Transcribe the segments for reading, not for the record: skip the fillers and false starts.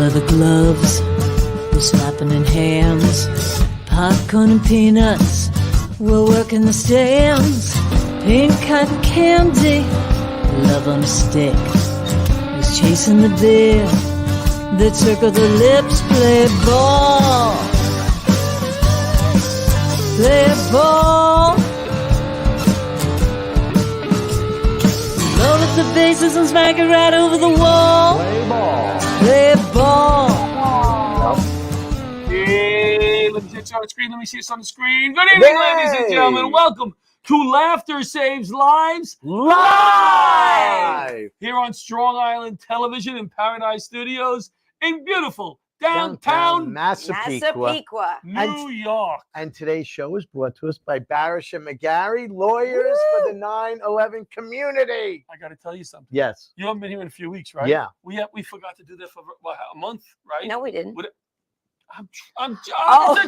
leather gloves, we're slapping in hands. Popcorn and peanuts, we're working the stands. Pink cotton candy, love on a stick. He's chasing the beer that circle the lips. Play ball, play ball. Roll up the bases and smack it right over the wall. Play ball. Play ball. Hey, let me see it on the screen. Let me see it on the screen. Good evening, ladies and gentlemen. Welcome to Laughter Saves Lives Live here on Strong Island Television in Paradise Studios in beautiful downtown Massapequa, New York. And today's show is brought to us by Barasch and McGarry, lawyers for the 9/11 community. I got to tell you something. Yes. You haven't been here in a few weeks, right? Yeah. We forgot to do that for a month, right? No, we didn't. It's a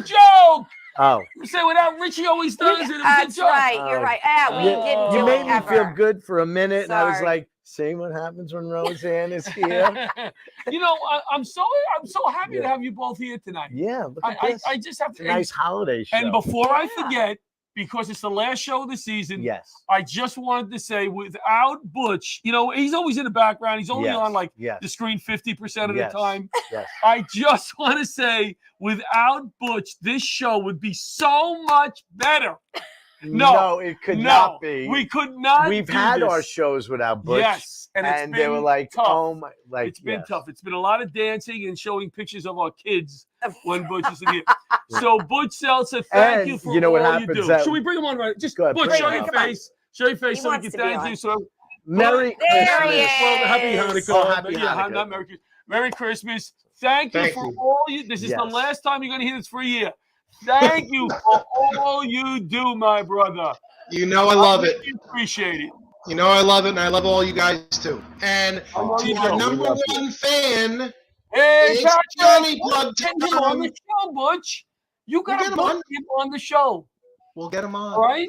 joke. Oh. You say without Richie always does it. That's right. You're right. We didn't do You made it me ever. feel good for a minute, and I was Sorry. like, see what happens when Roseanne is here. You know, I'm so happy to have you both here tonight. Yeah, look at this. I just have It's to. a nice holiday show. And before I forget, because it's the last show of the season, yes, I just wanted to say, without Butch, you know, he's always in the background. He's only on like the screen 50% of the time. Yes. I just want to say, without Butch, this show would be so much better. No, it could not be. We could not. We've had our shows without Butch. Yes, and they were like, tough. oh my, like it's been tough. It's been a lot of dancing and showing pictures of our kids when Butch is in here. So Butch Seltzer, thank you for all you do. Should we bring him on right? Just go ahead, Butch, show your face. Show your face He so we wants can to be thank on. you. So Merry There Christmas. he is. well, happy Hanukkah. Oh, happy Hanukkah. Not Merry Christmas. Merry Christmas. Thank you for all you. This is the last time you're going to hear this for a year. Thank you for all you do, my brother. You know I love it. Appreciate it. You know I love it, and I love all you guys too. And to our number one fan, hey, it's Patrick, Johnny Plug get him on the show, Butch. You got to put him on the show. We'll get him on. All right?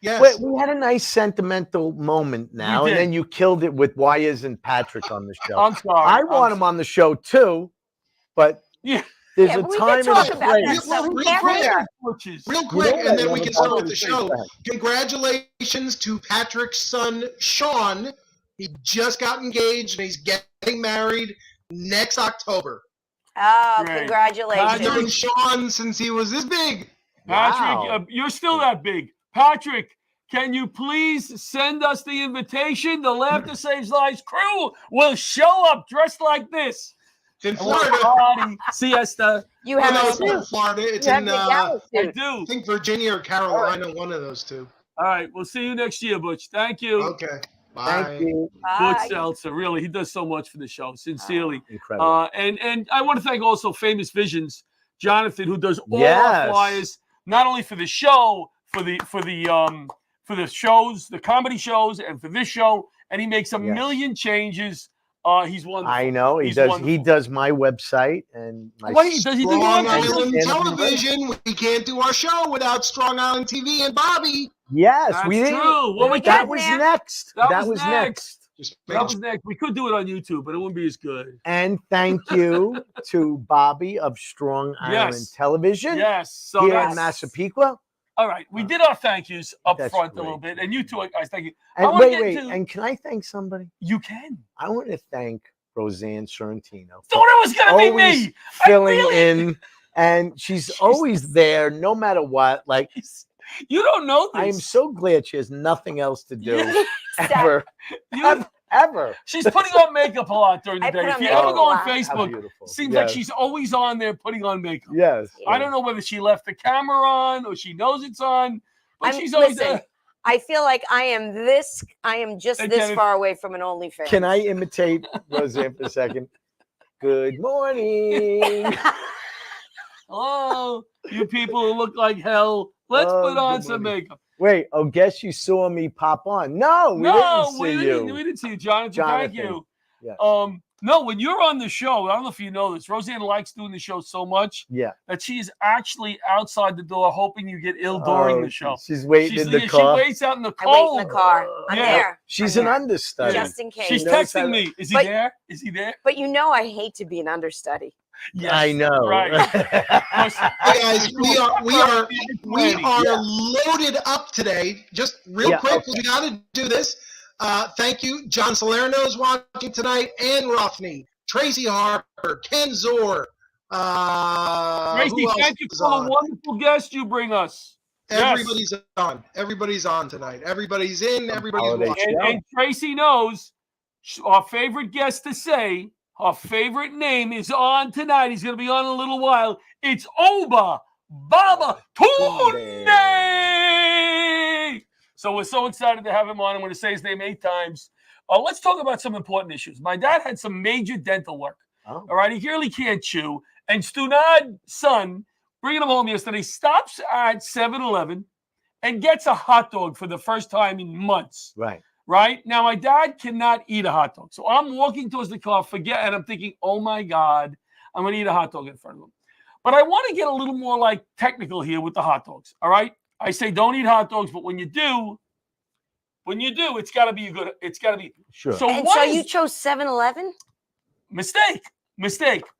Yes. Wait, we had a nice sentimental moment now, and then you killed it with why isn't Patrick on the show? I'm sorry. I want him on the show too, but there's a time and a place. Real quick, and then we can start with the show. Congratulations to Patrick's son, Sean. He just got engaged, and he's getting married next October. Oh, Great. congratulations. I've known Sean since he was this big. Patrick, you're still that big. Patrick, can you please send us the invitation? The Laughter Saves Lives crew will show up dressed like this. In Florida. Party, siesta. You have it's not in Florida. It's in, I do. I think Virginia or Carolina, one of those two. All right, we'll see you next year, Butch. Thank you. Okay. Bye. Thank you. Butch Seltzer, really, he does so much for the show, sincerely. Incredible. And I want to thank also Famous Visions, Jonathan, who does all our flyers, not only for the show, for the shows, the comedy shows, and for this show, and he makes a million changes. He's wonderful. I know he does. Wonderful. He does my website and my. Does he do Strong that? Island Television. We can't do our show without Strong Island TV and Bobby. Yes, That's we did. true. Well, That was next. That was next. That was next. We could do it on YouTube, but it wouldn't be as good. And thank you to Bobby of Strong Island Television. Yes. So here in Massapequa. All right, we did our thank yous up That's front great. a little bit, and you two, guys, thank you. And wait, and can I thank somebody? You can. I want to thank Roseanne Sorrentino. Thought it was gonna be me. Filling in, and she's always there, no matter what. Like you don't know this. I am so glad she has nothing else to do ever. Ever. She's putting on makeup a lot during the day. If you ever go on How Facebook, beautiful. seems like she's always on there putting on makeup. Yes. I don't know whether she left the camera on or she knows it's on, but she's always there. I feel like I am just this far away from an OnlyFans. Can I imitate Roseanne for a second? Good morning. Hello, you people who look like hell. Let's put on some makeup. Wait, guess you saw me pop on. No, we didn't see you. We didn't see you, Jonathan. Thank you. Yes. No, when you're on the show, I don't know if you know this, Roseanne likes doing the show so much that she's actually outside the door hoping you get ill during the show. She's waiting in the car. She waits out in the cold. I wait in the car. I'm there. She's I'm an there. understudy. Just in case. She's texting me. Is he there? Is he there? But you know I hate to be an understudy. Yes, I know. Right. Hey guys, we are loaded up today. Just real quick, we got to do this. Thank you, John Salerno's watching tonight, Ann Rothney, Tracy Harper, Ken Zor. Tracy, thank you for the wonderful guest you bring us. Everybody's on. Everybody's on tonight. Everybody's in. Everybody's watching. And Tracy knows our favorite guest to say. Our favorite name is on tonight. He's going to be on in a little while. It's Oba Baba Tunde. So we're so excited to have him on. I'm going to say his name 8 times. Let's talk about some important issues. My dad had some major dental work. All right. He really can't chew. And Stunad's son, bringing him home yesterday, stops at 7-Eleven and gets a hot dog for the first time in months. Right? Now, my dad cannot eat a hot dog. So I'm walking towards the car, and I'm thinking, oh, my God, I'm going to eat a hot dog in front of him. But I want to get a little more, technical here with the hot dogs, all right? I say don't eat hot dogs, but when you do, it's got to be good. It's got to be. Sure. So you chose 7-Eleven? Mistake.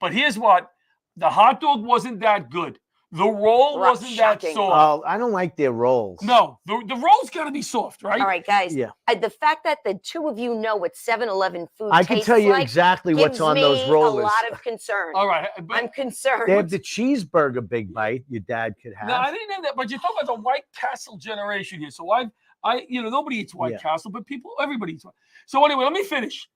But here's what. The hot dog wasn't that good. The roll wasn't that soft. Oh, I don't like their rolls. No, the roll's got to be soft, right? All right, guys. Yeah. The fact that the two of you know what 7-Eleven food I can tell you exactly what's on those rollers. A lot of concern. All right. I'm concerned. They have the cheeseburger big bite your dad could have. No, I didn't have that. But you're talking about the White Castle generation here. So nobody eats White Castle, but everybody eats White. So anyway, let me finish.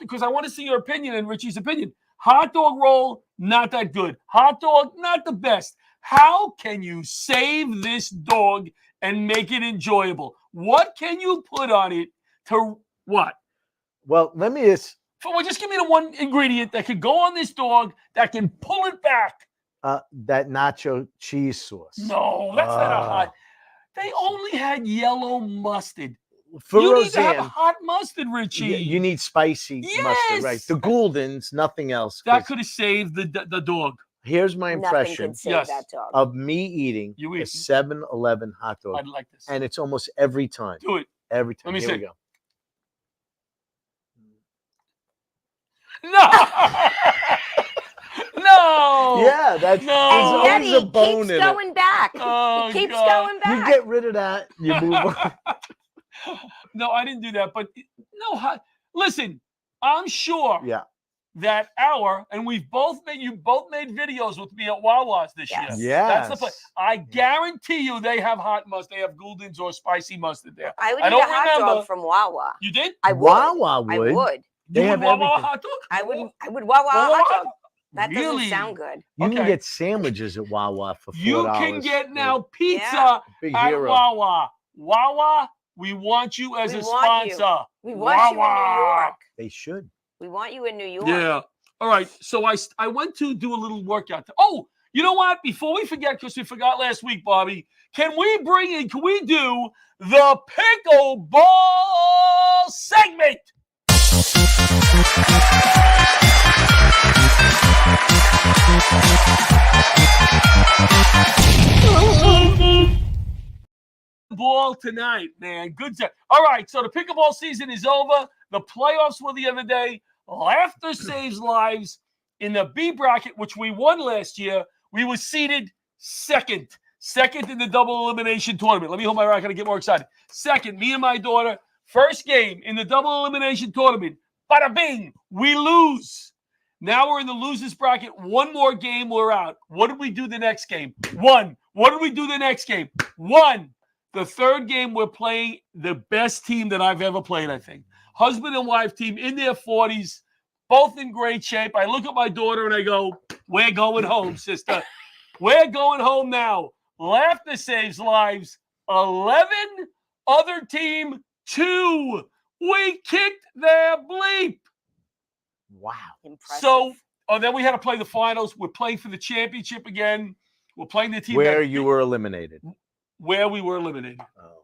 Because I want to see your opinion and Richie's opinion. Hot dog roll, not that good. Hot dog, not the best. How can you save this dog and make it enjoyable? What can you put on it to what? Well, let me just give me the one ingredient that could go on this dog that can pull it back. That nacho cheese sauce. No, that's not a hot. They only had yellow mustard. For you Roseanne, need to have hot mustard, Richie. You need spicy mustard, right? The Gouldens, nothing else. That could have saved the dog. Here's my impression that dog. of me eating a 7-Eleven hot dog. I'd like this. And it's almost every time. Do it. Every time. Let me Here see. we go. No. No. Yeah, that's and yet he a bone keeps in going back. Oh, he keeps God. going back. You get rid of that, you move on. No, I didn't do that. But listen, I'm sure that and you both made videos with me at Wawa's this year. Yeah. That's the place. I guarantee you they have hot mustard. They have Gouldens or spicy mustard there. I would eat a hot dog from Wawa. You did? Wawa would. I would. They have Wawa everything. hot dog? I would Wawa hot dog. That Really? doesn't sound good. You can get sandwiches at Wawa for $4. You can get now pizza at Wawa. Wawa, we want you as a sponsor. We want you in New York. They should. We want you in New York. Yeah. All right. So I went to do a little workout. Oh, you know what? Before we forget, because we forgot last week, Bobby, can we do the pickleball segment? Ball tonight, man. Good job. All right, so the pickleball season is over. The playoffs were the other day. Laughter saves lives. In the B bracket, which we won last year, we were seeded second in the double elimination tournament. Let me hold my racket and get more excited. Second, me and my daughter. First game in the double elimination tournament. Bada bing, we lose. Now we're in the losers bracket. One more game, we're out. What did we do the next game? One. What did we do the next game? One. The third game, we're playing the best team that I've ever played, I think. Husband and wife team in their 40s, both in great shape. I look at my daughter and I go, we're going home, sister. We're going home now. Laughter saves lives. 11, other team 2. We kicked their bleep. Wow. Impressive. So, then we had to play the finals. We're playing for the championship again. We're playing the team where you were eliminated. Where we were eliminated. Oh.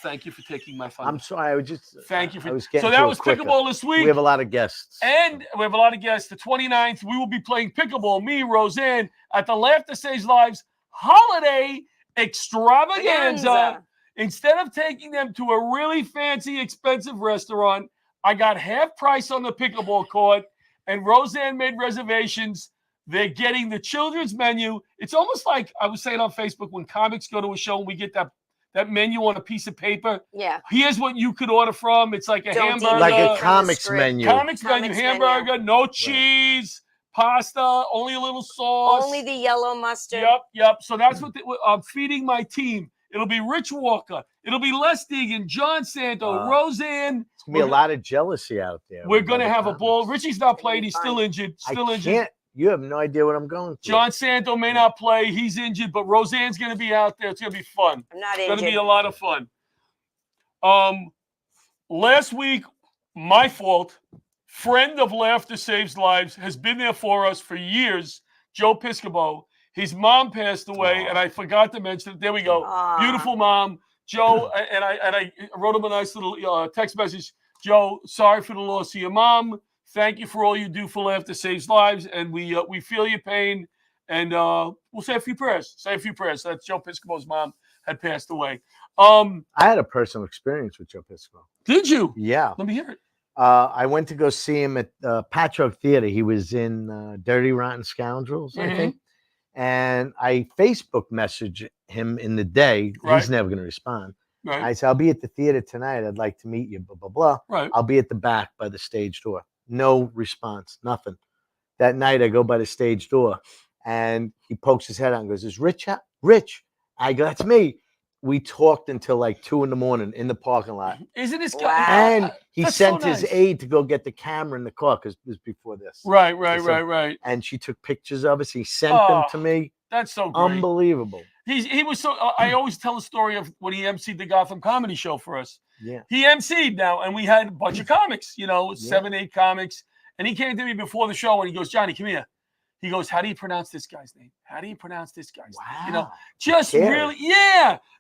Thank you for taking my thunder. I'm sorry. I was just. Thank you for. I was getting So that to was it quicker. pickleball this week. We have a lot of guests. And we have a lot of guests. The 29th, we will be playing pickleball, me, Roseanne, at the Laughter Saves Lives Holiday Extravaganza. Instead of taking them to a really fancy, expensive restaurant, I got half price on the pickleball court, and Roseanne made reservations. They're getting the children's menu. It's almost like I was saying on Facebook when comics go to a show and we get that menu on a piece of paper. Yeah. Here's what you could order from. It's like a hamburger. Like a comics menu. Comics menu, hamburger, no cheese, pasta, only a little sauce. Only the yellow mustard. Yep. So that's what I'm feeding my team. It'll be Rich Walker. It'll be Les Deegan, John Santo, Roseanne. It's going to be a lot of jealousy out there. We're going to have a ball. Richie's not playing. He's still injured. You have no idea what I'm going through. John Santo may not play. He's injured, but Roseanne's going to be out there. It's going to be fun. I'm not injured. It's going to be a lot of fun. Last week, my fault. Friend of Laughter Saves Lives has been there for us for years. Joe Piscopo. His mom passed away, and I forgot to mention it. There we go. Beautiful mom. Joe, and I wrote him a nice little text message. Joe, sorry for the loss of your mom. Thank you for all you do for Laughter Saves Lives, and we feel your pain, and we'll say a few prayers. Say a few prayers. That's Joe Piscopo's mom had passed away. I had a personal experience with Joe Piscopo. Did you? Yeah. Let me hear it. I went to go see him at Patchogue Theater. He was in Dirty Rotten Scoundrels, I think. And I Facebook messaged him in the day. Right. He's never going to respond. Right. I said, I'll be at the theater tonight. I'd like to meet you, blah, blah, blah. Right. I'll be at the back by the stage door. No response, nothing. That night, I go by the stage door, and he pokes his head out and goes, is Rich out? Rich. I go, that's me. We talked until like 2 a.m. in the parking lot. Isn't this guy? Wow. And he That's sent so his nice. aide to go get the camera in the car because it was before this. Right. And she took pictures of us. He sent them to me. That's so great. Unbelievable. He was so. I always tell the story of when he emceed the Gotham Comedy Show for us. Yeah. He emceed now, and we had a bunch of comics. 7, 8 comics. And he came to me before the show, and he goes, Johnny, come here. He goes, how do you pronounce this guy's name? How do you pronounce this guy's name? Wow. Just really,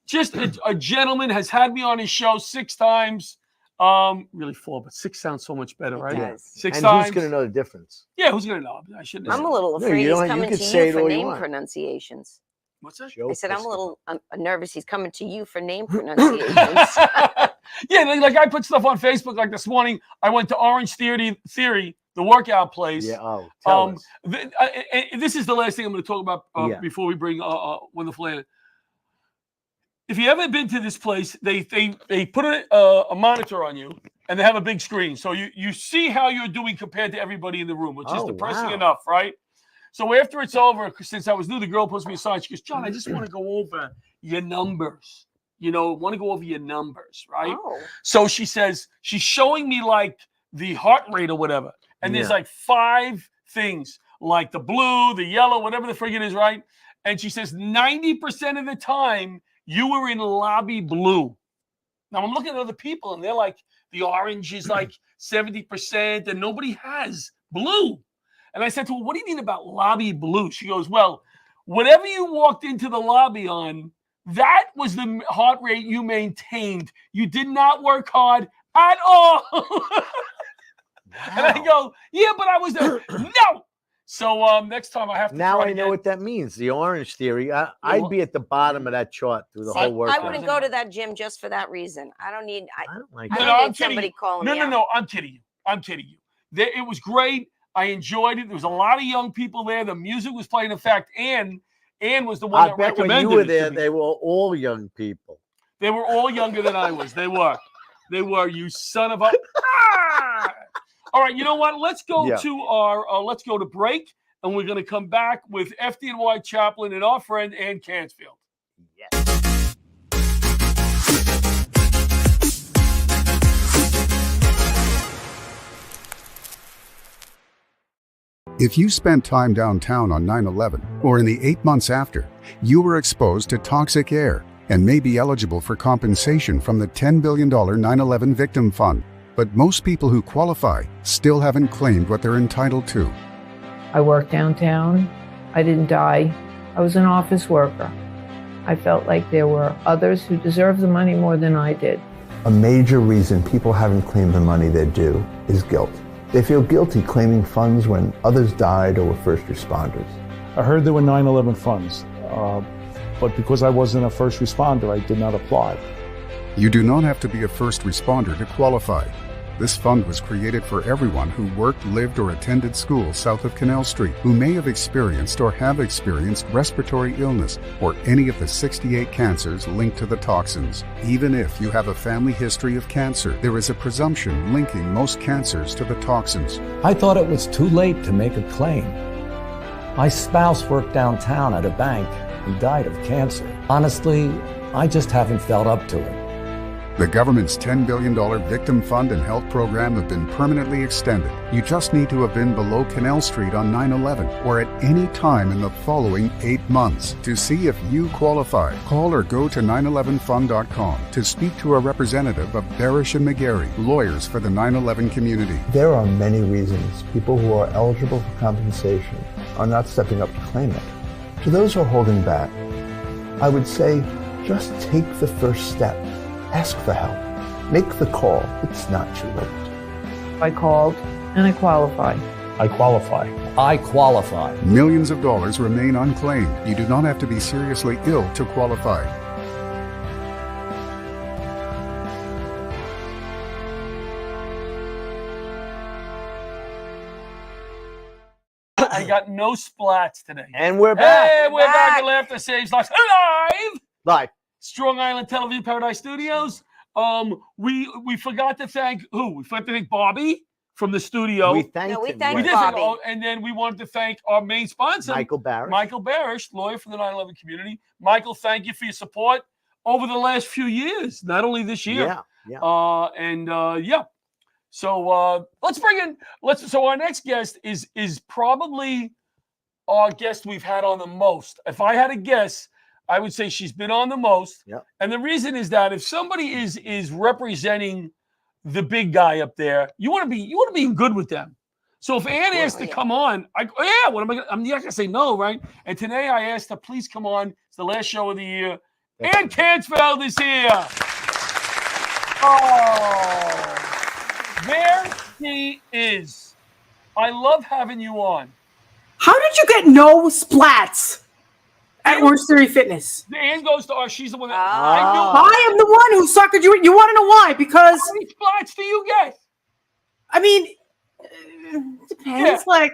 just a gentleman has had me on his show 6 times. Really 4, but 6 sounds so much better, right? It does. 6 And times. who's going to know the difference? Yeah, who's going to know? I shouldn't. I'm a little No, afraid you he's don't- you coming could to say you it for all you name want. pronunciations. What's that? Joe I said I'm a Piscopo. little nervous. He's coming to you for name pronunciations. Yeah, like I put stuff on Facebook. Like this morning, I went to Orange Theory, the workout place. Yeah. Tell us. This is the last thing I'm going to talk about before we bring Wonderful Anna. If you ever been to this place, they put a monitor on you, and they have a big screen, so you see how you're doing compared to everybody in the room, which is depressing enough, right? So after it's over, since I was new, the girl puts me aside. She goes, John, I just want to go over your numbers. Want to go over your numbers, right? Oh. So she says, she's showing me like the heart rate or whatever. And there's like 5 things, like the blue, the yellow, whatever the frig it is, right? And she says 90% of the time you were in lobby blue. Now I'm looking at other people and they're like, the orange is like 70% and nobody has blue. And I said to her, what do you mean about lobby blue? She goes, well, whatever you walked into the lobby on, that was the heart rate you maintained. You did not work hard at all. And I go, yeah, but I was there. No. So next time I have to. Now I know what that means. The Orange Theory. I'd be at the bottom of that chart through the whole workout. I wouldn't go to that gym just for that reason. I don't need. I don't like I that. don't need somebody calling me. No. I'm kidding you. It was great. I enjoyed it. There was a lot of young people there. The music was playing. In fact, Ann was the one that bet recommended when you were it there, to me. they were all young people. They were all younger than I was. They were. You son of a. All right. You know what? Let's go to our. Let's go to break, and we're going to come back with FDNY chaplain and our friend Ann Cansfield. Yes. If you spent time downtown on 9/11 or in the 8 months after, you were exposed to toxic air and may be eligible for compensation from the $10 billion 9/11 Victim Fund. But most people who qualify still haven't claimed what they're entitled to. I worked downtown. I didn't die. I was an office worker. I felt like there were others who deserved the money more than I did. A major reason people haven't claimed the money they're due is guilt. They feel guilty claiming funds when others died or were first responders. I heard there were 9/11 funds, but because I wasn't a first responder, I did not apply. You do not have to be a first responder to qualify. This fund was created for everyone who worked, lived, or attended school south of Canal Street, who may have experienced or have experienced respiratory illness or any of the 68 cancers linked to the toxins. Even if you have a family history of cancer, there is a presumption linking most cancers to the toxins. I thought it was too late to make a claim. My spouse worked downtown at a bank and died of cancer. Honestly, I just haven't felt up to it. The government's $10 billion Victim Fund and Health Program have been permanently extended. You just need to have been below Canal Street on 9/11 or at any time in the following 8 months. To see if you qualify, call or go to 911fund.com to speak to a representative of Barasch and McGarry, lawyers for the 9/11 community. There are many reasons people who are eligible for compensation are not stepping up to claim it. To those who are holding back, I would say just take the first step. Ask for help. Make the call. It's not too late. I called and I qualify. I qualify. I qualify. Millions of dollars remain unclaimed. You do not have to be seriously ill to qualify. I got no splats today. And we're back. Hey, we're back at Laughter Saves Lives live. Live. Strong Island Television Paradise Studios. We forgot to thank who? We forgot to thank Bobby from the studio. We thanked No, we him. thanked We yes. did thank, Bobby. and then we wanted to thank our main sponsor, Michael Barasch. Michael Barasch, lawyer for the 9/11 community. Michael, thank you for your support over the last few years, not only this year. Yeah. So let's bring in. So our next guest is probably our guest we've had on the most. If I had to guess, I would say she's been on the most. Yep. And the reason is that if somebody is representing the big guy up there, you want to be in good with them. So if Ann asked to come on, what am I gonna, I'm not gonna say no, right? And today I asked her, please come on. It's the last show of the year. Ann Cansfeld is here. Oh, there she is. I love having you on. How did you get no splats at Orange Theory Fitness? Ann goes to us. She's the one that I am the one who suckered you. You want to know why? Because how many splats do you get? I mean, depends. Yeah. Like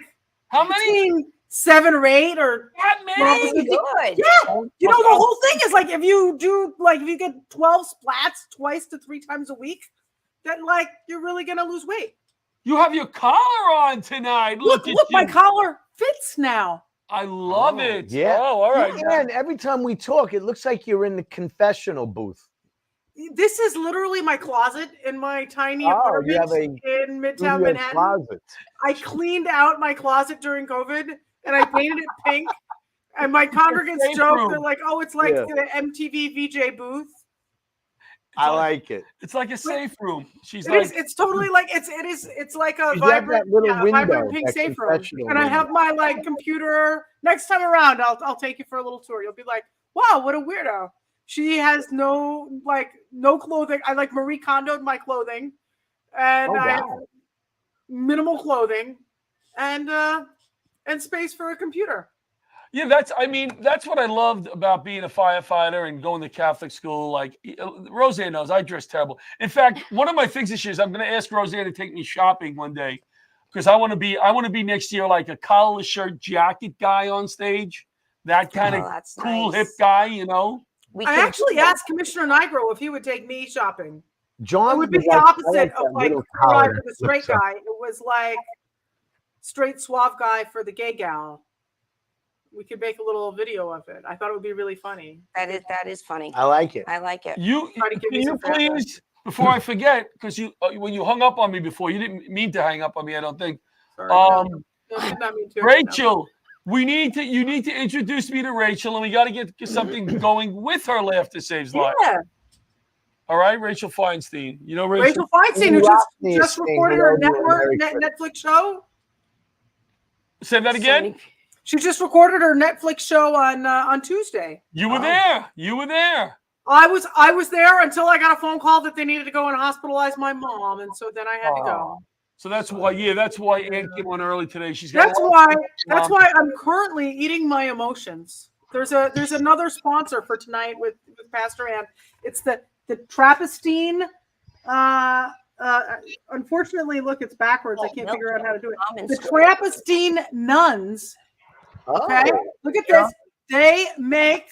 How many? between 7 or 8 or That many? Good. yeah. You know, the whole thing is like if you get 12 splats twice to 3 times a week, then like you're really gonna lose weight. You have your collar on tonight. Look at my you. collar fits now. I love it. Yeah. Oh, all right. And every time we talk, it looks like you're in the confessional booth. This is literally my closet in my tiny You apartment have a in Midtown studio Manhattan. closet. I cleaned out my closet during COVID and I painted it pink. And my congregants safe joke, room. they're like, "Oh, it's like Yeah. the MTV VJ booth." I like it. It's like a safe room. She's It like, is, it's totally like it's like a You have vibrant, that little vibrant window, pink that safe room. confessional And I have window. my like computer. Next time around, I'll take you for a little tour. You'll be like, "Wow, what a weirdo." She has no clothing. I like Marie Kondo'd my clothing, and I have minimal clothing, and space for a computer. yeah, that's what I loved about being a firefighter and going to Catholic school. Like Roseanne knows, I dress terrible. In fact, one of my things this year is I'm going to ask Roseanne to take me shopping one day because I want to be next year like a collarless shirt jacket guy on stage. That kind of that's cool nice. hip guy, you know. I actually asked Commissioner Nigro if he would take me shopping. John It would be was the like- I opposite of that like little right collar. for the straight guy. It was like straight suave guy for the gay gal. We could make a little video of it. I thought it would be really funny. That is funny. I like it. I like it. Can give me you some feedback. please, before I forget, because you when you hung up on me before, you didn't mean to hang up on me. I don't think. Sorry, no, did not mean to. Rachel, you need to introduce me to Rachel, and we got to get something going with her Laughter Saves Lives. Yeah. All right, Rachel Feinstein. You know Rachel Feinstein, who just recorded her Netflix show. Say that again. She just recorded her Netflix show on Tuesday. You were there. You were there. I was there until I got a phone call that they needed to go and hospitalize my mom, and so then I had to go. So that's why. Yeah, that's why Ann came on early today. That's why I'm currently eating my emotions. There's another sponsor for tonight with Pastor Ann. It's the Trappistine. Unfortunately, look, it's backwards. I can't figure out how to do it. The Trappistine nuns. Okay, look at this. They make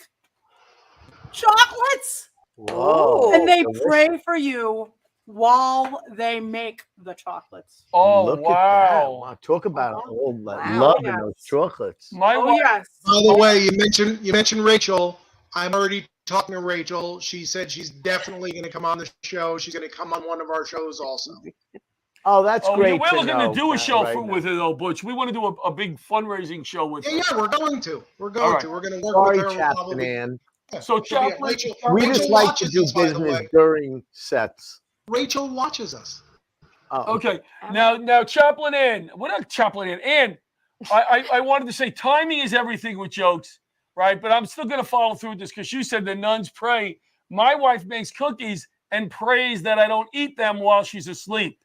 chocolates. Whoa. And they pray for you while they make the chocolates. Oh, Look wow. at that. Talk about loving those chocolates. My yes. By the way, you mentioned Rachel. I'm already talking to Rachel. She said she's definitely going to come on the show. She's going to come on one of our shows also. Oh, that's great. We're looking to do a show right with her, though, Butch. We want to do a big fundraising show with her. Yeah, we're going to. We're going to work Sorry, with her. Chaplain Ann. So, Chaplain, we Rachel just like to watches do us, by the business way. during sets. Rachel watches us. Oh, okay. Now, Chaplain Ann. What not Chaplain Ann? Ann, I wanted to say timing is everything with jokes, right? But I'm still going to follow through with this because you said the nuns pray. My wife makes cookies and prays that I don't eat them while she's asleep.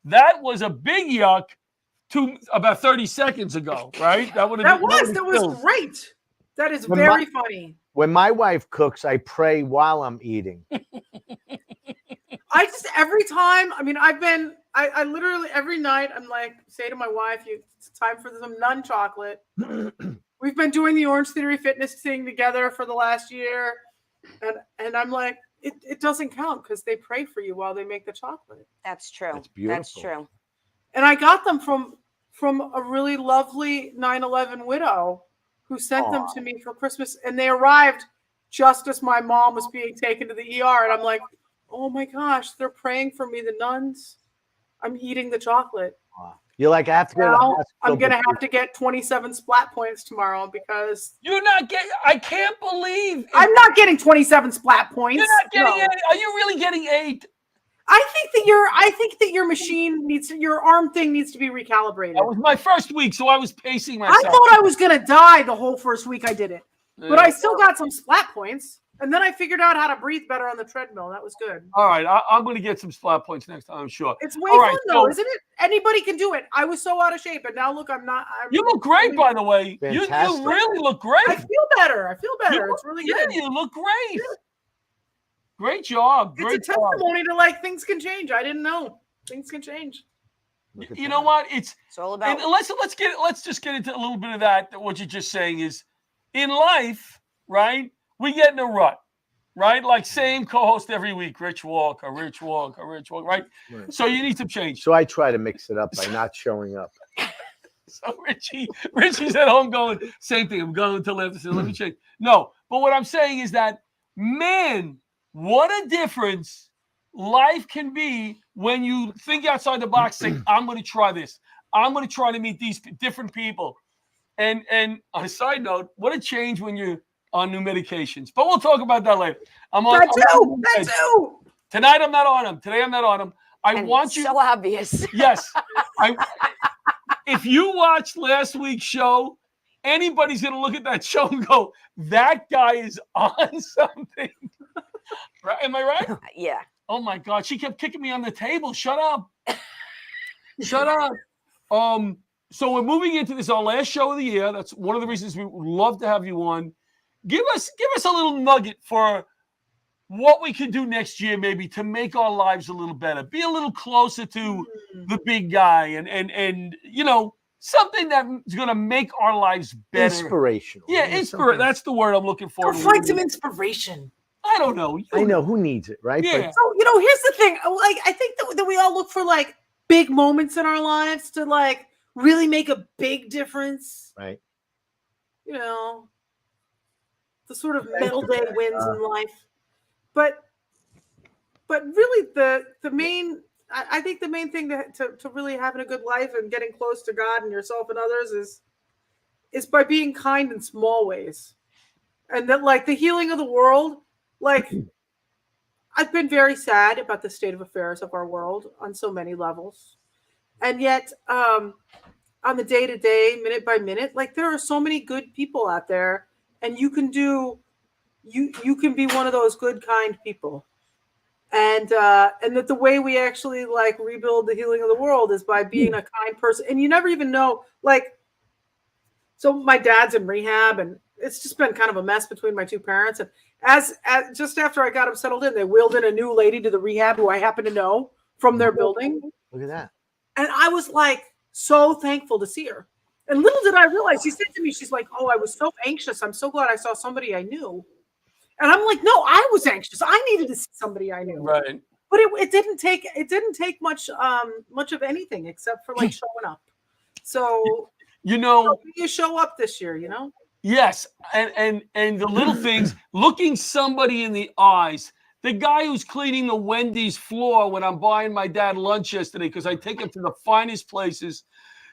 That was a big yuck about 30 seconds ago, right? That was great. That is very funny. When my wife cooks, I pray while I'm eating. I just every time. I mean, I literally every night I'm like say to my wife, "It's time for some nun chocolate." We've been doing the Orange Theory Fitness thing together for the last year, and I'm like, it doesn't count because they pray for you while they make the chocolate. That's true. That's beautiful. That's true. And I got them from a really lovely 9/11 widow who sent them to me for Christmas, and they arrived just as my mom was being taken to the ER, and I'm like, oh my gosh, they're praying for me, the nuns. I'm eating the chocolate. You're like, I have to go to the hospital. I'm going to have to get 27 splat points tomorrow because you're not getting. I can't believe I'm not getting 27 splat points. You're not getting 8. Are you really getting 8? I think that your machine your arm thing needs to be recalibrated. That was my first week, so I was pacing myself. I thought I was going to die the whole first week I did it, but I still got some splat points. And then I figured out how to breathe better on the treadmill. That was good. All right. I'm going to get some splat points next time, I'm sure. It's way fun, though, isn't it? Anybody can do it. I was so out of shape, and now look, I'm not. You look great, by the way. You really look great. I feel better. It's really good. You look great. Yeah. Great job. It's a testimony to like things can change. I didn't know. Things can change. You know what? It's all about. And let's just get into a little bit of that. What you're just saying is, in life, right? We get in a rut, right? Like same co-host every week, Rich Walker, right? So you need some change. So I try to mix it up by not showing up. So Richie's at home going, same thing. I'm going until after. So let me change. No, but what I'm saying is that, man, what a difference life can be when you think outside the box, saying, I'm going to try this. I'm going to try to meet these different people. And on a side note, what a change when you're on new medications. But we'll talk about that later. That too. Tonight I'm not on them. Today I'm not on them. I want you. So obvious. Yes. If you watched last week's show, anybody's going to look at that show and go, that guy is on something. Right? Am I right? Yeah. Oh my God. She kept kicking me on the table. Shut up. Shut up. So we're moving into this, our last show of the year. That's one of the reasons we would love to have you on. Give us a little nugget for what we can do next year, maybe to make our lives a little better, be a little closer to the big guy, and you know, something that's going to make our lives better. Inspirational. Yeah, inspiration. That's the word I'm looking for. Go find some inspiration. I don't know. I know who needs it, right? Yeah. But, so here's the thing. Like, I think that we all look for like big moments in our lives to like really make a big difference. Right. You know, the sort of middle day wins in life. But really the main, I think the main thing to really having a good life and getting close to God and yourself and others is by being kind in small ways. And that like the healing of the world, like I've been very sad about the state of affairs of our world on so many levels. And yet on the day to day, minute by minute. Like there are so many good people out there, and you can be one of those good, kind people. And that the way we actually like rebuild the healing of the world is by being a kind person. And you never even know, like, so my dad's in rehab, and it's just been kind of a mess between my two parents. And as just after I got him settled in, they wheeled in a new lady to the rehab who I happen to know from their building. Look at that. And I was like so thankful to see her. And little did I realize, she said to me, she's like, "Oh, I was so anxious. I'm so glad I saw somebody I knew." And I'm like, "No, I was anxious. I needed to see somebody I knew." Right. But it didn't take much of anything except for like showing up. So you show up this year, Yes, and the little things, looking somebody in the eyes. The guy who's cleaning the Wendy's floor when I'm buying my dad lunch yesterday, because I take him to the finest places.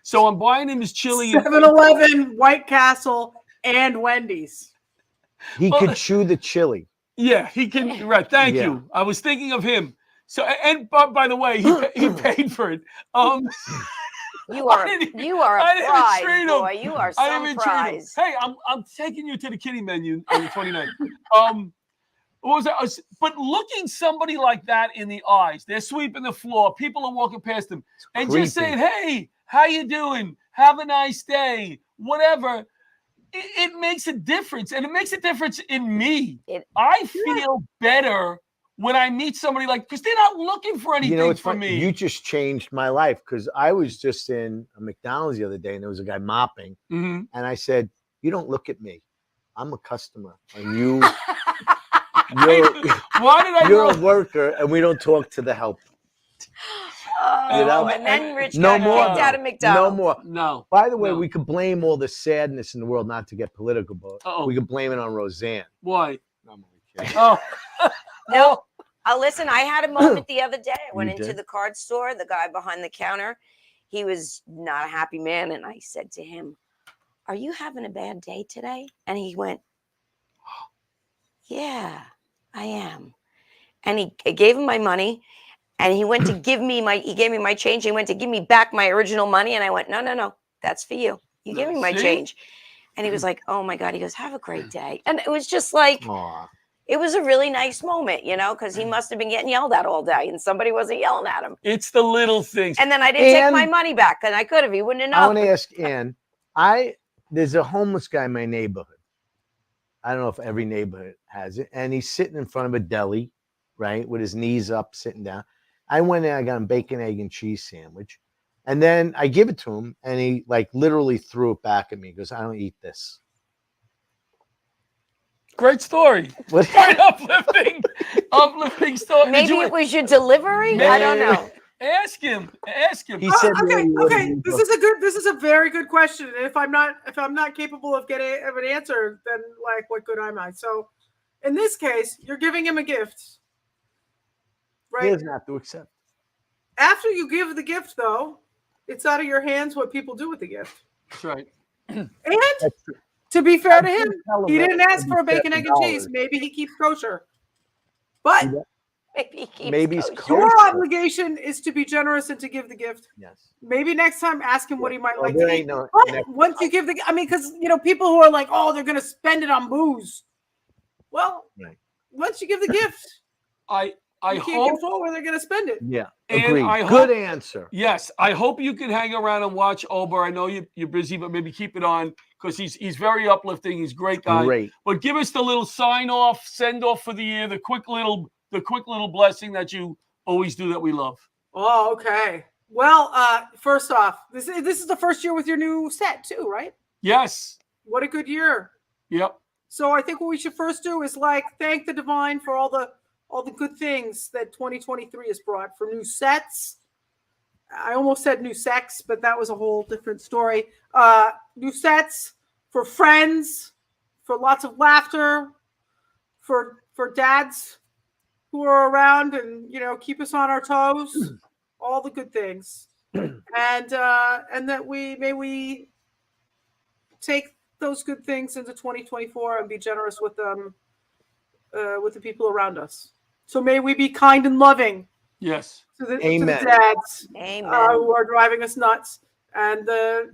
So I'm buying him his chili. 7-Eleven, White Castle, and Wendy's. He could chew the chili. Yeah, he can. Right. Thank you. I was thinking of him. So, and by the way, he paid for it. You are a prize, boy. You are some prize. Hey, I'm taking you to the kiddie menu on the 29th. What was that? But looking somebody like that in the eyes, they're sweeping the floor, people are walking past them, and just saying, "Hey, how you doing? Have a nice day." Whatever. It makes a difference, and it makes a difference in me. I feel better when I meet somebody because they're not looking for anything from me. You just changed my life, because I was just in a McDonald's the other day, and there was a guy mopping, and I said, "You don't look at me. I'm a customer, and you're a worker, and we don't talk to the help." And then Rich got kicked out of McDonald's. No more. No. By the way, we could blame all the sadness in the world, not to get political, but we could blame it on Roseanne. Why? No, I'm only kidding. No. Listen, I had a moment the other day. I went into the card store. The guy behind the counter, he was not a happy man. And I said to him, "Are you having a bad day today?" And he went, "Yeah, I am." And I gave him my money. And he went to give me he gave me my change. He went to give me back my original money. And I went, no, that's for you. You gave me my change. And he was like, "Oh my God." He goes, "Have a great day." And it was just like, it was a really nice moment, because he must have been getting yelled at all day and somebody wasn't yelling at him. It's the little things. And then I didn't take my money back, and I could have. He wouldn't have known. I want to ask Ann, there's a homeless guy in my neighborhood. I don't know if every neighborhood has it. And he's sitting in front of a deli, right, with his knees up, sitting down. I went in, I got him bacon, egg, and cheese sandwich. And then I give it to him, and he literally threw it back at me. He goes, "I don't eat this." Great story. Quite uplifting story. Maybe it was your delivery? I don't know. Ask him. He said, okay. This is a very good question. And if I'm not capable of an answer, then what good am I? So in this case, you're giving him a gift. Right? He doesn't have to accept. After you give the gift, though, it's out of your hands what people do with the gift. That's right. And to be fair to him, he didn't ask for a bacon, egg, and cheese. Maybe he keeps kosher. But maybe he's kosher. Your obligation is to be generous and to give the gift. Yes. Maybe next time ask him what he might like to eat. But once you give because people who are like, "Oh, they're going to spend it on booze." Well, once you give the gift, you can't control where they're going to spend it. Yeah, agreed. Good answer. Yes, I hope you can hang around and watch Ober. I know you're busy, but maybe keep it on, because he's very uplifting. He's a great guy. Great. But give us the little send off for the year, the quick little blessing that you always do that we love. Oh, okay. Well, first off, this is the first year with your new set too, right? Yes. What a good year. Yep. So I think what we should first do is thank the divine for all the good things that 2023 has brought, for new sets. I almost said new sex, but that was a whole different story. New sets, for friends, for lots of laughter, for dads who are around and keep us on our toes. All the good things, and that we take those good things into 2024 and be generous with them, with the people around us. So may we be kind and loving. Yes. To the Amen. dads Amen. Who are driving us nuts. and the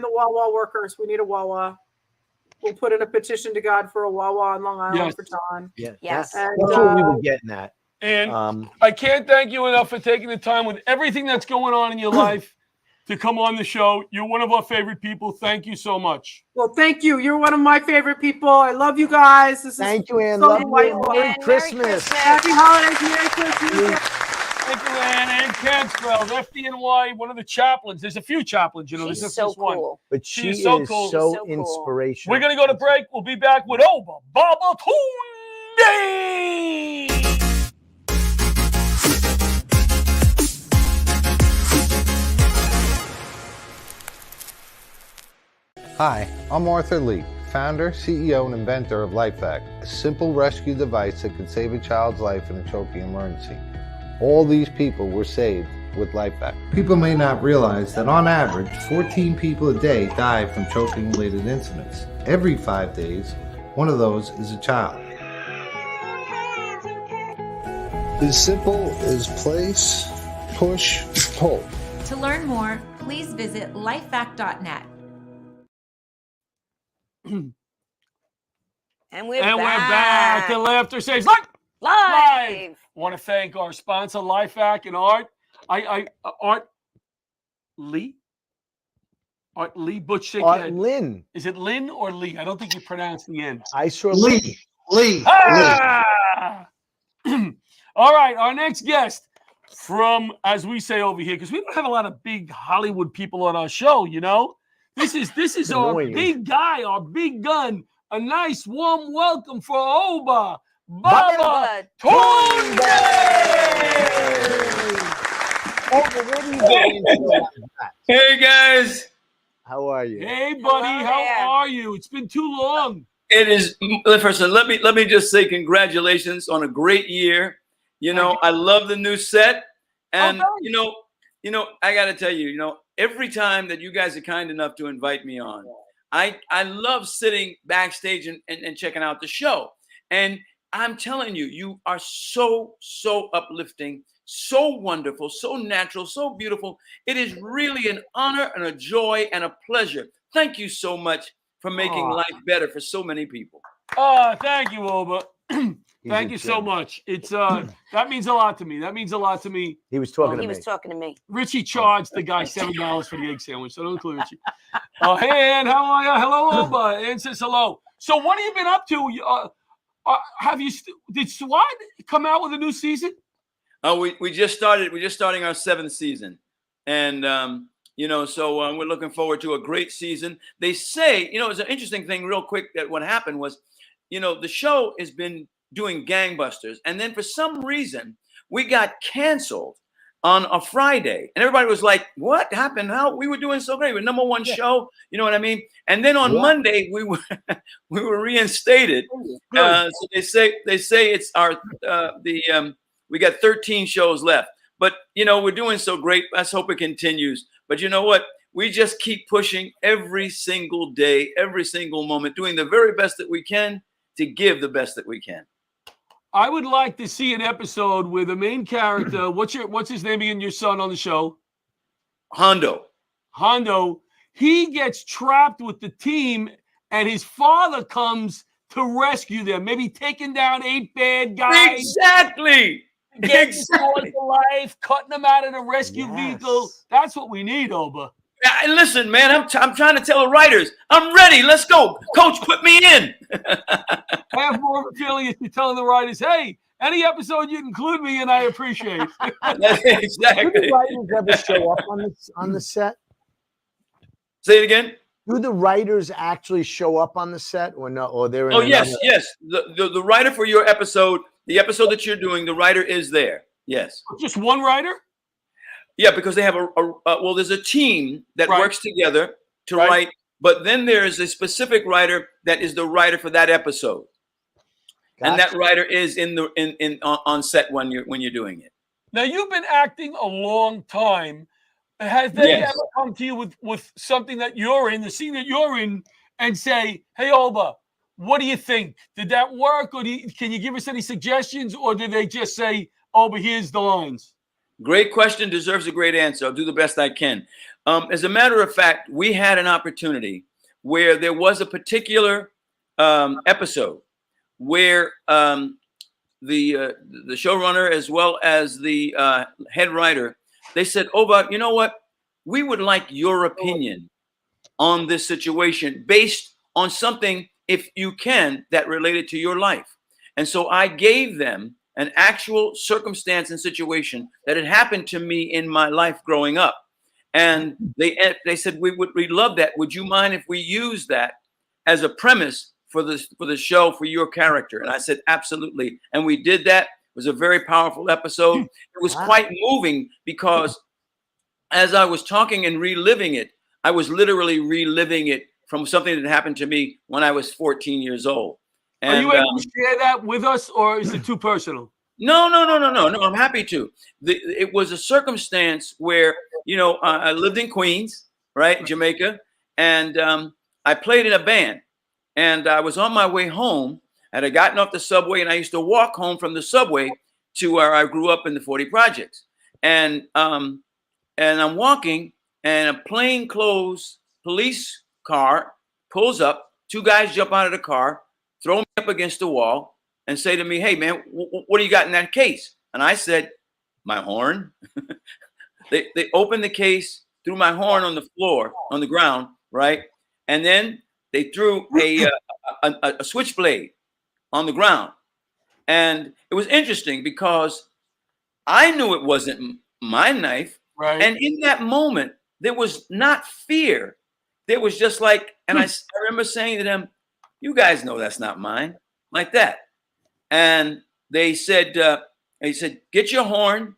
Wawa workers. We need a Wawa. We'll put in a petition to God for a Wawa on Long Island for John. Yes. That's what we were getting at. And I can't thank you enough for taking the time with everything that's going on in your life to come on the show. You're one of our favorite people. Thank you so much. Well, thank you. You're one of my favorite people. I love you guys. Thank you, Ann. so Love you. delightful. Merry Christmas. Happy holidays. Merry Christmas. Thank you, Ann Cansfeld, FDNY, one of the chaplains. There's a few chaplains, you know. She's this so is one. cool. But she is so is cool. so inspirational. We're going to go to break. We'll be back with Oba Babatunde. Hi, I'm Arthur Lee, founder, CEO, and inventor of LifeVac, a simple rescue device that can save a child's life in a choking emergency. All these people were saved with LifeVac. People may not realize that on average, 14 people a day die from choking-related incidents. Every 5 days, one of those is a child. As simple as place, push, pull. To learn more, please visit lifevac.net. And we're back. And Laughter Saves Live. Want to thank our sponsor, LifeVac and Art. Art Lee? Art Lee Butch. Art Lynn. Is it Lynn or Lee? I don't think you pronounced the end. I saw Lee. Lee. Ah! All right, our next guest from, as we say over here, because we don't have a lot of big Hollywood people on our show, you know. This is our big guy, our big gun. A nice warm welcome for Oba Babatunde. Hey guys, how are you? Hey buddy, how are you? It's been too long. It is. First, let me just say congratulations on a great year. You know, I love the new set, and you know, I got to tell you, you know, every time that you guys are kind enough to invite me on, I love sitting backstage and checking out the show. And I'm telling you, you are so uplifting, so wonderful, so natural, so beautiful. It is really an honor and a joy and a pleasure. Thank you so much for making life better for so many people. Thank you, Oba. Thank you so much. It's that means a lot to me. That means a lot to me. He was talking to me. He was talking to me. Richie charged the guy $7 for the egg sandwich, so don't include Richie. Hey, Ann, how are you? Hello, Oba. Ann says hello. So what have you been up to? Have you did SWAT come out with a new season? We just started. We're just starting our 7th season, and you know, so we're looking forward to a great season. They say, you know, it's an interesting thing. Real quick, that what happened was, you know, the show has been doing gangbusters, and then for some reason we got canceled on a Friday, and everybody was like, "What happened? How we were doing so great? We're #1 show." You know what I mean? And then on Monday we were reinstated. So they say it's our we got 13 shows left, but you know, we're doing so great. Let's hope it continues. But you know what? We just keep pushing every single day, every single moment, doing the very best that we can to give the best that we can. I would like to see an episode where the main character, what's his name again, your son on the show? Hondo. He gets trapped with the team, and his father comes to rescue them, maybe taking down 8 bad guys. Exactly. Getting to life, cutting them out of the rescue vehicle. That's what we need, Oba. And listen, man, I'm trying to tell the writers, I'm ready. Let's go. Coach, put me in. I have more of a feeling if you're telling the writers, hey, any episode you include me in, I appreciate. Exactly. Do the writers ever show up on the set? Say it again. Do the writers actually show up on the set, or no? Or they're in yes. The writer for your episode, the episode that you're doing, the writer is there. Yes. Just one writer? Yeah, because they have there's a team that works together to write, but then there is a specific writer that is the writer for that episode. Gotcha. And that writer is on set when you're doing it. Now you've been acting a long time. Has they ever come to you with something that you're in, the scene that you're in, and say, "Hey, Oba, what do you think? Did that work, or can you give us any suggestions, or did they just say, Oba, here's the lines"? Great question, deserves a great answer. I'll do the best I can. As a matter of fact, we had an opportunity where there was a particular episode where the showrunner as well as the head writer, they said, Ova, you know what? We would like your opinion on this situation based on something, if you can, that related to your life. And so I gave them an actual circumstance and situation that had happened to me in my life growing up. And they said, we'd love that. Would you mind if we use that as a premise for the show for your character? And I said, absolutely. And we did that. It was a very powerful episode. It was quite moving because as I was talking and reliving it, I was literally reliving it from something that happened to me when I was 14 years old. And, are you able to share that with us, or is it too personal? No. I'm happy to. It was a circumstance where, I lived in Queens, right, Jamaica, and I played in a band. And I was on my way home, and I gotten off the subway, and I used to walk home from the subway to where I grew up in the 40 Projects. And I'm walking, and a plainclothes police car pulls up. Two guys jump out of the car, throw me up against the wall, and say to me, hey, man, what do you got in that case? And I said, my horn. They opened the case, threw my horn on the floor, on the ground, right? And then they threw a switchblade on the ground. And it was interesting because I knew it wasn't my knife. Right. And in that moment, there was not fear. There was just like, and I remember saying to them, you guys know that's not mine, like that. And they said, get your horn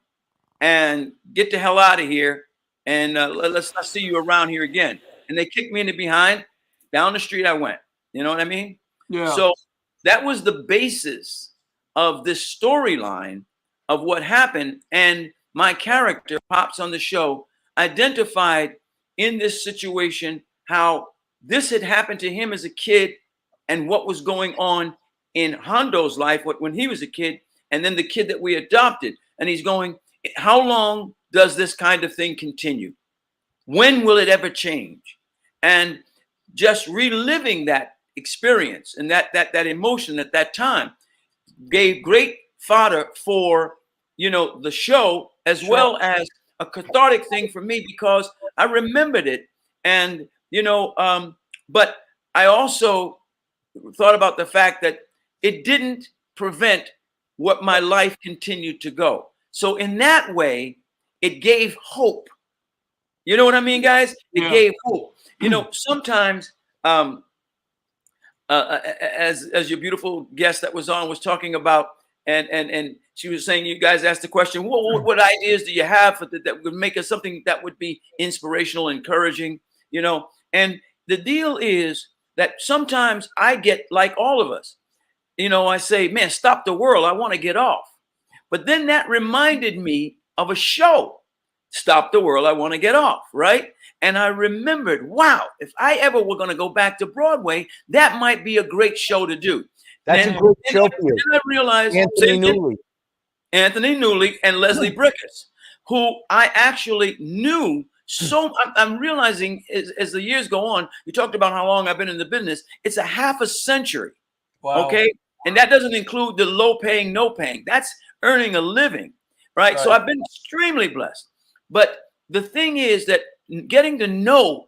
and get the hell out of here. And let's not see you around here again. And they kicked me in the behind. Down the street I went. You know what I mean? Yeah. So that was the basis of this storyline of what happened. And my character, Pops on the show, identified in this situation how this had happened to him as a kid and what was going on in Hondo's life when he was a kid, and then the kid that we adopted. And he's going, how long does this kind of thing continue? When will it ever change? And just reliving that experience and that emotion at that time gave great fodder for, the show, as well as a cathartic thing for me because I remembered it. And, but I also thought about the fact that it didn't prevent what my life continued to go. So in that way, it gave hope. You know what I mean, guys? It gave hope. Sometimes, as your beautiful guest that was on was talking about, and she was saying, you guys asked the question, what ideas do you have that would make us something that would be inspirational, encouraging, And the deal is that sometimes I get like all of us, I say, man, stop the world. I want to get off. But then that reminded me of a show, Stop the World, I Want to Get Off, right? And I remembered, wow, if I ever were going to go back to Broadway, that might be a great show to do. That's a great show for you. Then I realized Anthony Newley and Leslie Brickers, who I actually knew. So I'm realizing as the years go on, you talked about how long I've been in the business. It's a half a century. Wow. Okay. And that doesn't include the low paying, no paying. That's earning a living. Right. So I've been extremely blessed. But the thing is that getting to know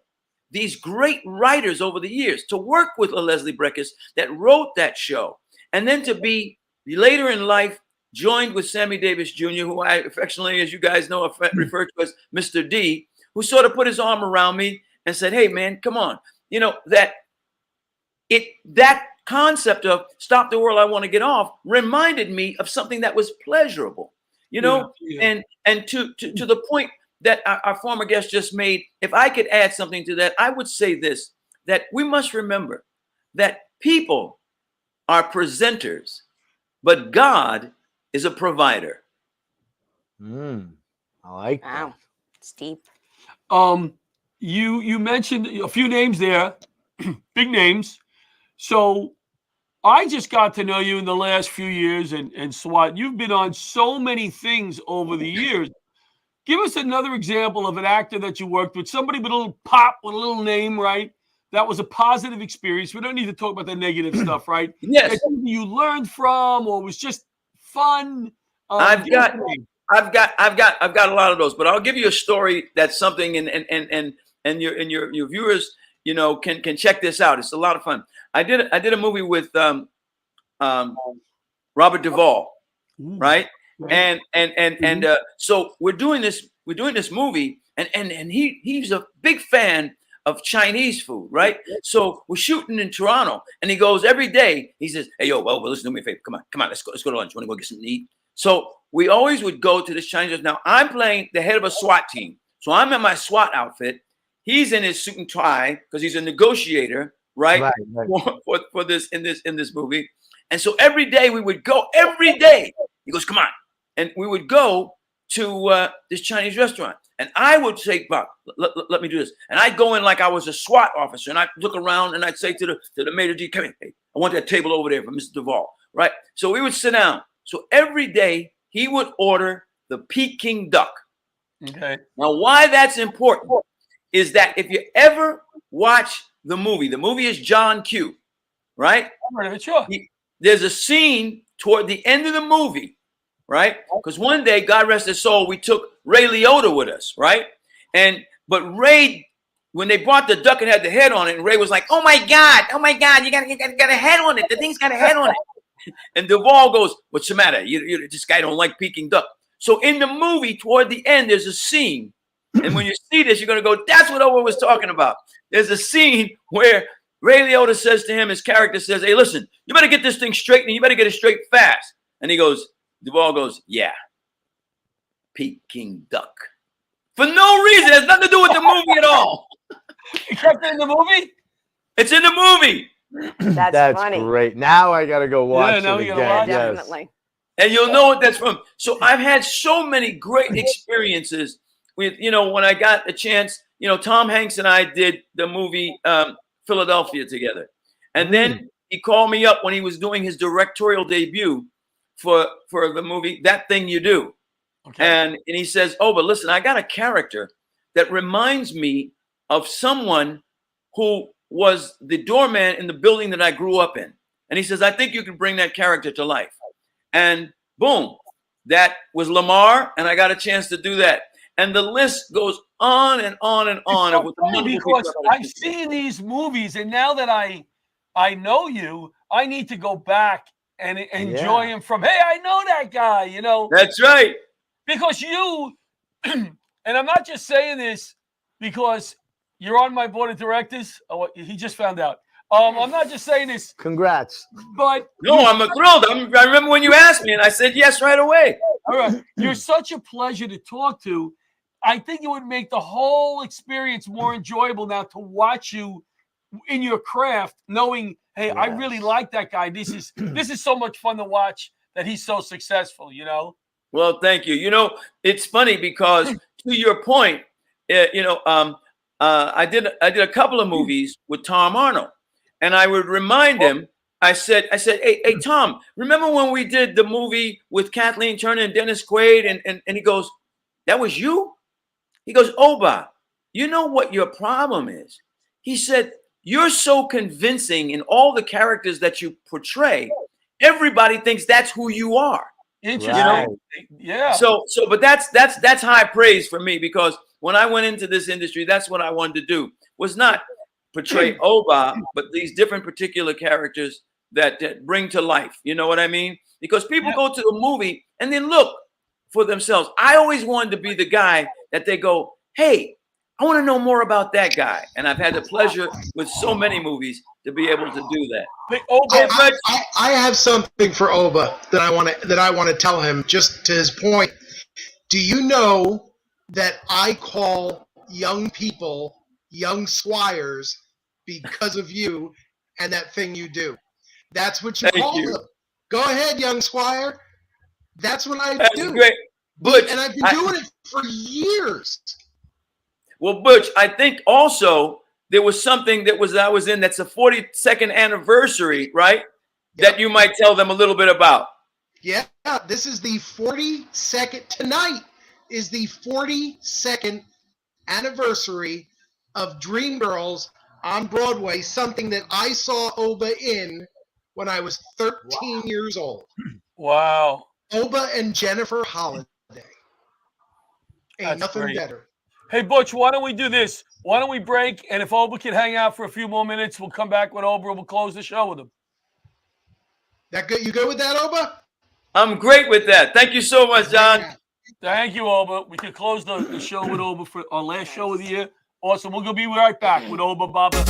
these great writers over the years, to work with a Leslie Brickers that wrote that show, and then to be later in life joined with Sammy Davis Jr., who I affectionately, as you guys know, refer to as Mr. D, who sort of put his arm around me and said, hey, man, come on. That concept of Stop the World, I Want to Get Off reminded me of something that was pleasurable, and to the point that our former guest just made. If I could add something to that, I would say this, that we must remember that people are presenters, but God is a provider. I like that. Wow, it's deep. You mentioned a few names there, big names. So I just got to know you in the last few years, and SWAT, you've been on so many things over the years. Give us another example of an actor that you worked with, somebody with a little pop, with a little name, right? That was a positive experience. We don't need to talk about the negative stuff, right? Yes. That you learned from, or was just fun. I've got a lot of those, but I'll give you a story that's something, and your viewers, you know, can check this out. It's a lot of fun. I did a movie with Robert Duvall, right? And so we're doing this movie, and he's a big fan of Chinese food, right? So we're shooting in Toronto, and he goes every day. He says, "Hey, yo, well, listen, do me a favor. Come on, let's go to lunch. Want to go get something to eat?" So we always would go to this Chinese. Now I'm playing the head of a SWAT team, so I'm in my SWAT outfit. He's in his suit and tie because he's a negotiator, right? For this in this movie. And so every day we would go. Every day he goes, "Come on," and we would go to this Chinese restaurant. And I would say, "Bob, let me do this." And I'd go in like I was a SWAT officer, and I'd look around and I'd say to the maitre d', "Come here, hey, I want that table over there for Mr. Duvall," right? So we would sit down. So every day he would order the Peking duck. Okay. Now, why that's important is that if you ever watch the movie is John Q, right? Sure. There's a scene toward the end of the movie, right? Because one day, God rest his soul, we took Ray Liotta with us, right? But Ray, when they brought the duck and had the head on it, and Ray was like, oh my God, you got a head on it. The thing's got a head on it. And Duvall goes, "What's the matter? This guy don't like Peking duck." So in the movie, toward the end, there's a scene. And when you see this, you're going to go, that's what Owen was talking about. There's a scene where Ray Liotta says to him, his character says, "Hey, listen, you better get this thing straight, and you better get it straight fast." And Duvall goes, "Yeah, Peking duck." For no reason. It has nothing to do with the movie at all. You kept it in the movie? It's in the movie. That's funny. Great. Now I got to go watch it we again. gotta watch it. Definitely. And you'll know what that's from. So I've had so many great experiences with, when I got a chance, Tom Hanks and I did the movie Philadelphia together. And then he called me up when he was doing his directorial debut for the movie That Thing You Do. Okay. And he says, "Oh, but listen, I got a character that reminds me of someone who was the doorman in the building that I grew up in." And he says, "I think you can bring that character to life." And boom, that was Lamar, and I got a chance to do that. And the list goes on and on and on. It's so funny because I've seen these movies, and now that I know you, I need to go back and enjoy him from, hey, I know that guy, That's right. Because you, and I'm not just saying this because you're on my board of directors. Oh, he just found out. I'm not just saying this. Congrats. But no, I'm thrilled. I remember when you asked me, and I said yes right away. All right. You're such a pleasure to talk to. I think it would make the whole experience more enjoyable now to watch you in your craft, knowing, hey, yes, I really like that guy. This is so much fun to watch that he's so successful, Well, thank you. It's funny because to your point, I did a couple of movies with Tom Arnold, and I would remind him. I said, hey, Tom, remember when we did the movie with Kathleen Turner and Dennis Quaid? And he goes, "That was you?" He goes, "Oba, you know what your problem is?" He said, "You're so convincing in all the characters that you portray. Everybody thinks that's who you are." Interesting. Yeah. So, but that's high praise for me, because when I went into this industry, that's what I wanted to do, was not portray Oba, but these different particular characters that bring to life. You know what I mean? Because people go to the movie and then look for themselves. I always wanted to be the guy that they go, "Hey, I want to know more about that guy." And I've had the pleasure with so many movies to be able to do that. I have something for Oba that I want to tell him, just to his point. Do you know that I call young people young squires because of you and that thing you do? That's what you call them. Go ahead, young squire. That's what I do. Great. Butch, and I've been doing it for years. Well, Butch, I think also there was something that I was in that's a 42nd anniversary, right? Yep. That you might tell them a little bit about. Yeah, this is the 42nd tonight. is the 42nd anniversary of Dreamgirls on Broadway, something that I saw Oba in when I was 13 years old. Wow. Oba and Jennifer Holiday. Ain't That's nothing great. better. Hey, Butch, why don't we do this? Why don't we break? And if Oba can hang out for a few more minutes, we'll come back with Oba and we'll close the show with him. That good? You good with that, Oba? I'm great with that. Thank you so much, John. Thank you, Oba. We can close the show with Oba for our last show of the year. Awesome. We're going to be right back with Oba Baba.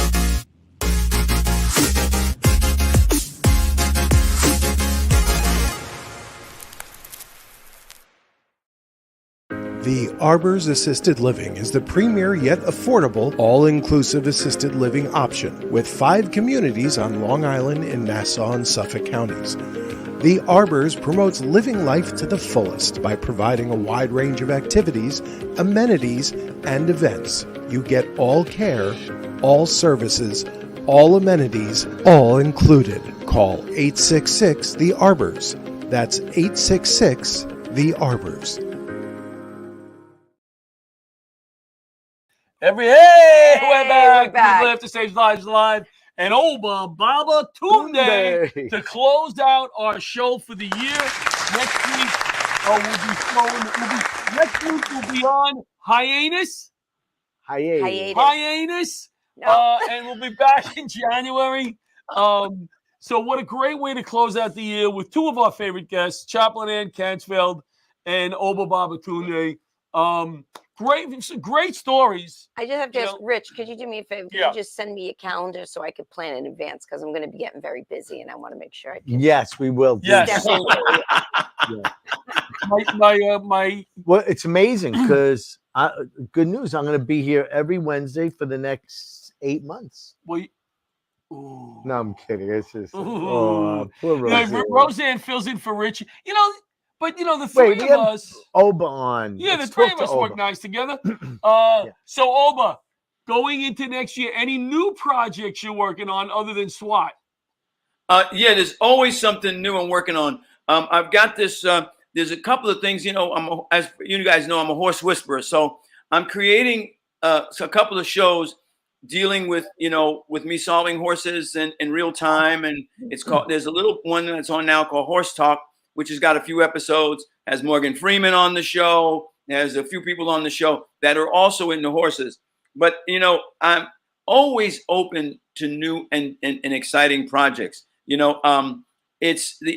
The Arbors Assisted Living is the premier yet affordable all-inclusive assisted living option with 5 communities on Long Island in Nassau and Suffolk counties. The Arbors promotes living life to the fullest by providing a wide range of activities, amenities, and events. You get all care, all services, all amenities, all included. Call 866-THE Arbors. That's 866-THE Arbors. We're back. We live to Stage Lives Live. And Oba Baba Tunde to close out our show for the year. Next week, next week we'll be on hiatus. Hiatus. No. And we'll be back in January. So what a great way to close out the year with 2 of our favorite guests, Chaplain Ann Cansfield and Oba Baba Tunde. Great stories. I just have to ask, Rich, could you do me a favor? Could you just send me a calendar so I could plan in advance? Because I'm going to be getting very busy and I want to make sure I can. Yes, we will. Yes. Well, it's amazing because good news. I'm going to be here every Wednesday for the next 8 months. Well, no, I'm kidding. It's just poor Roseanne. Roseanne fills in for Rich. But the 3 of us, Oba on. Yeah, the 3 of us work nice together. So Oba, going into next year, any new projects you're working on other than SWAT? Yeah, there's always something new I'm working on. I've got this. There's a couple of things. As you guys know, I'm a horse whisperer, so I'm creating a couple of shows dealing with with me solving horses in real time, and it's called. There's a little one that's on now called Horse Talk, which has got a few episodes, has Morgan Freeman on the show, has a few people on the show that are also into horses. But, I'm always open to new and exciting projects. The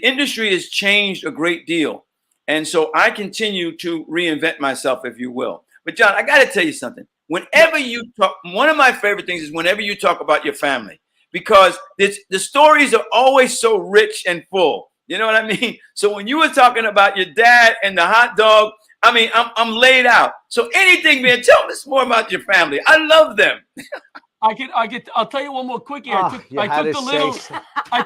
industry has changed a great deal. And so I continue to reinvent myself, if you will. But John, I got to tell you something. Whenever you talk, one of my favorite things is whenever you talk about your family, because the stories are always so rich and full. You know what I mean? So when you were talking about your dad and the hot dog, I mean, I'm laid out. So anything, man, tell us more about your family. I love them. I'll tell you one more quickie. I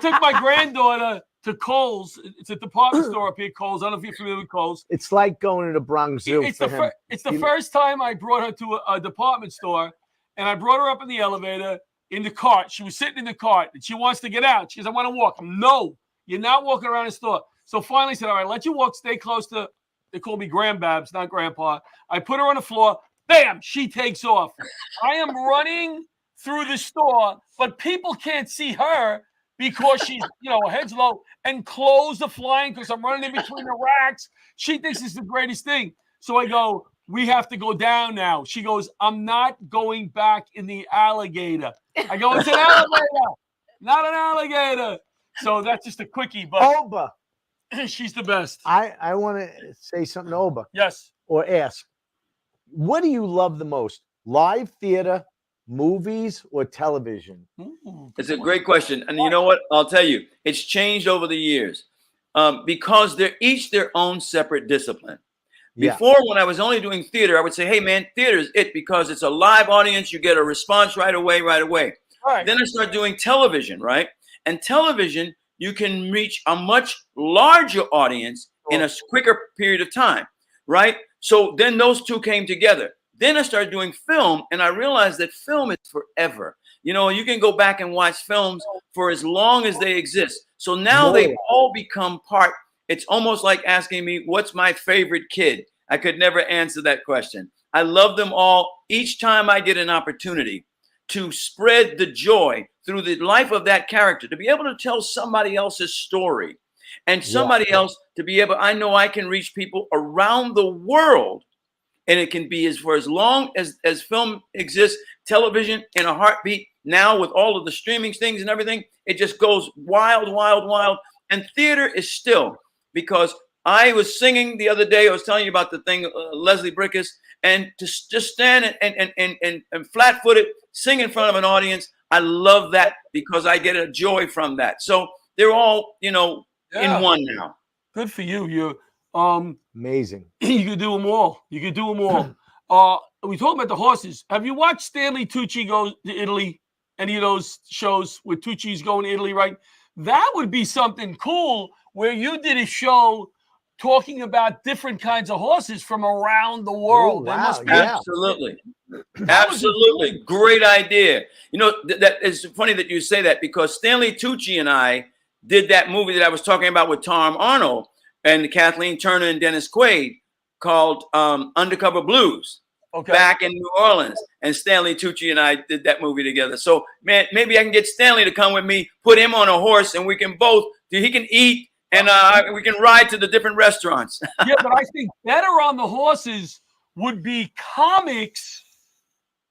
took my granddaughter to Kohl's. It's a department store up here, Kohl's. I don't know if you're familiar with Kohl's. It's like going to the Bronx Zoo. It's the first time I brought her to a department store, and I brought her up in the elevator in the cart. She was sitting in the cart, and she wants to get out. She says, I want to walk. No, you're not walking around the store. So finally I said, all right, let you walk, stay close to, they call me Grandbabs, not Grandpa. I put her on the floor. Bam, she takes off. I am running through the store, but people can't see her because she's, her head's low, and clothes are flying because I'm running in between the racks. She thinks it's the greatest thing. So I go, we have to go down now. She goes, I'm not going back in the alligator. I go, it's an alligator, not an alligator. So that's just a quickie. But Oba, she's the best. I want to say something to Oba. Yes. Or ask, what do you love the most? Live theater, movies, or television? It's a great question. And you know what? I'll tell you, it's changed over the years because they're each their own separate discipline. Before, when I was only doing theater, I would say, hey, man, theater is it because it's a live audience. You get a response right away. Right. Then I started doing television, right? And television, you can reach a much larger audience in a quicker period of time, right? So then those two came together. Then I started doing film, and I realized that film is forever. You can go back and watch films for as long as they exist. So now they all become part. It's almost like asking me, what's my favorite kid? I could never answer that question. I love them all. Each time I get an opportunity to spread the joy through the life of that character, to be able to tell somebody else's story and somebody else to be able, I know I can reach people around the world. And it can be for as long as film exists, television in a heartbeat. Now with all of the streaming things and everything, it just goes wild, wild, wild. And theater is still, because I was singing the other day, I was telling you about the thing, Leslie Brickus, and to just stand and flat-footed, sing in front of an audience. I love that because I get a joy from that. So they're all, in one now. Good for you. You're amazing. You could do them all. We talking about the horses. Have you watched Stanley Tucci go to Italy? Any of those shows where Tucci's going to Italy, right? That would be something cool where you did a show talking about different kinds of horses from around the world. Oh, wow. Must be Absolutely. Absolutely. Great idea. That is funny that you say that, because Stanley Tucci and I did that movie that I was talking about with Tom Arnold and Kathleen Turner and Dennis Quaid called Undercover Blues. Okay. Back in New Orleans, and Stanley Tucci and I did that movie together. So, man, maybe I can get Stanley to come with me, put him on a horse, and we can both. He can eat, and we can ride to the different restaurants. Yeah, but I think better on the horses would be comics,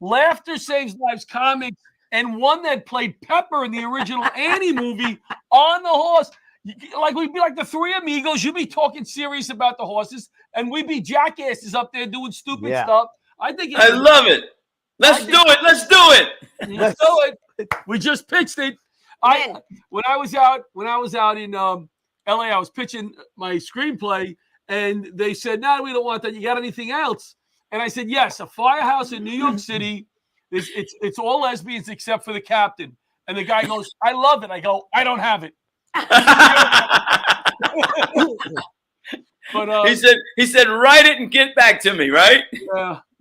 Laughter Saves Lives comics, and one that played Pepper in the original Annie movie on the horse. Like we'd be like the Three Amigos. You'd be talking serious about the horses, and we'd be jackasses up there doing stupid stuff. I love it. Let's do it. Let's do it. We just pitched it. When I was out in LA, I was pitching my screenplay, and they said, "No, we don't want that. You got anything else?" And I said, "Yes, a firehouse in New York City. It's all lesbians except for the captain." And the guy goes, "I love it." I go, "I don't have it." But he said, "Write it and get back to me." Right?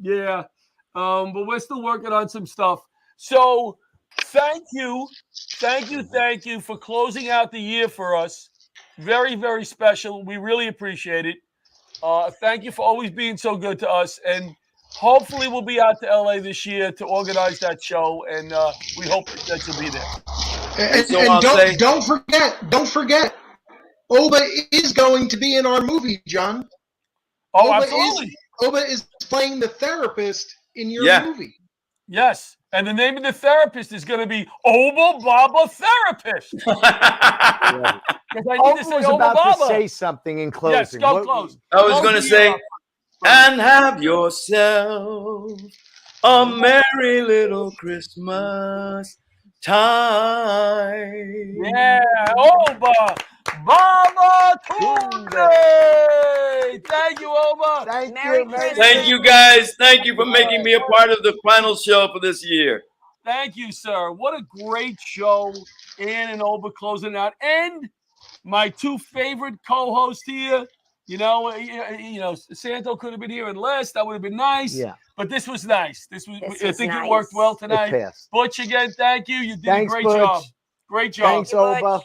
Yeah. But we're still working on some stuff. So thank you for closing out the year for us. Very, very special. We really appreciate it. Thank you for always being so good to us, and hopefully we'll be out to LA this year to organize that show, and we hope that you'll be there. And don't forget, Oba is going to be in our movie, John. Oh, absolutely. Oba is playing the therapist in your movie. Yes, and the name of the therapist is going to be Oba Baba Therapist. I was about to say something in closing. Yes, go close. I was going to say, and have yourself a merry little Christmas time. Yeah, Oba Baba Tunde. Thank you, Oba. Thank you, guys. Thank you for making me a part of the final show for this year. Thank you, sir. What a great show. Ann and Oba closing out. And my two favorite co-hosts here. Santo could have been here and Les. That would have been nice. Yeah. But this was nice. I think it worked well tonight. Butch, again, thank you. You did a great job. Great job. Thanks, Oba.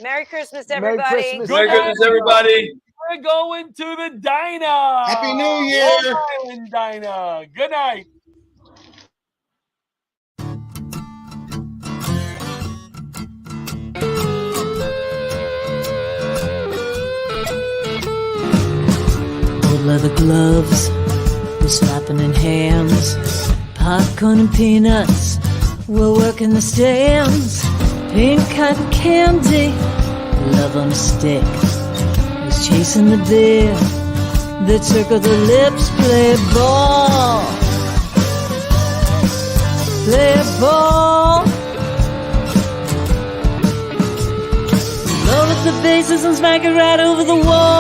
Merry Christmas, everybody. Merry Christmas, everybody. We're going to the diner. Happy New Year. Long Island Diner. Good night. Leather gloves, we're slapping in hands. Popcorn and peanuts, we're working the stands. Pink cotton candy, love on a stick. He's chasing the deer that circle the lips. Play ball, play ball. Load up the bases and smack it right over the wall.